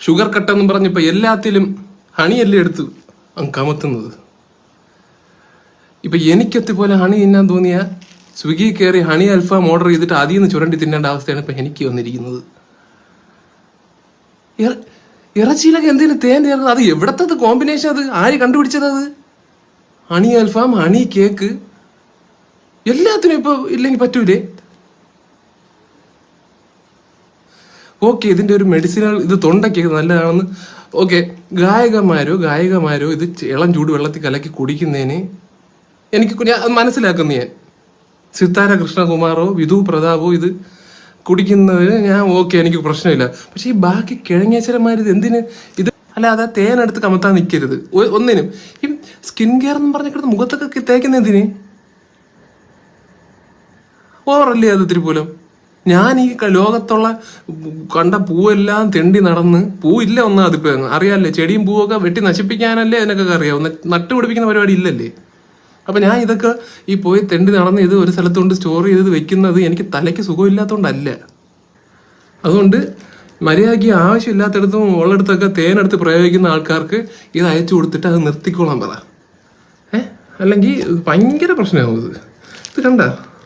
Sugar കട്ടെന്നും പറഞ്ഞപ്പോൾ എല്ലാത്തിലും ഹണിയല്ലേ എടുത്ത് കമത്തുന്നത്. ഇപ്പം എനിക്കൊത്തി പോലെ ഹണി തിന്നാൻ തോന്നിയ സ്വിഗ്ഗി കയറി ഹണി അൽഫാം ഓർഡർ ചെയ്തിട്ട് അതിൽ നിന്ന് ചുരണ്ടി തിന്നേണ്ട അവസ്ഥയാണ് ഇപ്പം എനിക്ക് വന്നിരിക്കുന്നത്. ഇറച്ചിയിലൊക്കെ എന്തെങ്കിലും തേൻ ചേർക്കുന്നത്, അത് എവിടത്തത് കോമ്പിനേഷൻ? അത് ആര് കണ്ടുപിടിച്ചത്? അത് ഹണി അൽഫാം, ഹണി കേക്ക്, എല്ലാത്തിനും ഇപ്പോൾ ഇല്ലെങ്കിൽ പറ്റൂലേ? ഓക്കെ, ഇതിൻ്റെ ഒരു മെഡിസിനൽ ഇത് തൊണ്ടയ്ക്ക് നല്ലതാണെന്ന് ഓക്കെ. ഗായകമാരോ ഇത് ഇളം ചൂട് വെള്ളത്തിൽ കലക്കി കുടിക്കുന്നതിന് അത് മനസ്സിലാക്കുന്നു ഞാൻ. സിത്താര കൃഷ്ണകുമാറോ വിധു പ്രതാപോ ഇത് കുടിക്കുന്നതിന് ഞാൻ ഓക്കെ, എനിക്ക് പ്രശ്നമില്ല. പക്ഷെ ഈ ബാക്കി കിഴങ്ങേശ്വരന്മാർ ഇത് എന്തിന് ഇത്? അല്ലാതെ തേനെടുത്ത് കമത്താൻ നിൽക്കരുത് ഒന്നിനും. ഈ സ്കിൻ കെയർ എന്ന് പറഞ്ഞിട്ട് മുഖത്തൊക്കെ തേക്കുന്ന എന്തിന്? ഓവറല്ലേ അത് ഇത്തിരി പോലും? ഞാൻ ഈ ലോകത്തുള്ള കണ്ട പൂവെല്ലാം തെണ്ടി നടന്ന്, പൂവില്ല ഒന്നും അതിപ്പോ അറിയാമല്ലേ, ചെടിയും പൂവൊക്കെ വെട്ടി നശിപ്പിക്കാനല്ലേ അതിനൊക്കെ അറിയാം, നട്ടുപിടിപ്പിക്കുന്ന പരിപാടി ഇല്ലല്ലേ. അപ്പം ഞാൻ ഇതൊക്കെ ഈ പോയി തെണ്ടി നടന്ന് ഇത് ഒരു സ്ഥലത്തുകൊണ്ട് സ്റ്റോർ ചെയ്ത് വെക്കുന്നത് എനിക്ക് തലയ്ക്ക് സുഖമില്ലാത്തതുകൊണ്ടല്ല. അതുകൊണ്ട് മര്യാദയ്ക്ക് ആവശ്യമില്ലാത്തടത്തും ഉള്ളിടത്തൊക്കെ തേനെടുത്ത് പ്രയോഗിക്കുന്ന ആൾക്കാർക്ക് ഇത് അയച്ചു കൊടുത്തിട്ട് അത് നിർത്തിക്കോളാൻ പറ. അല്ലെങ്കിൽ ഭയങ്കര പ്രശ്നമാവും ഇത് കണ്ട.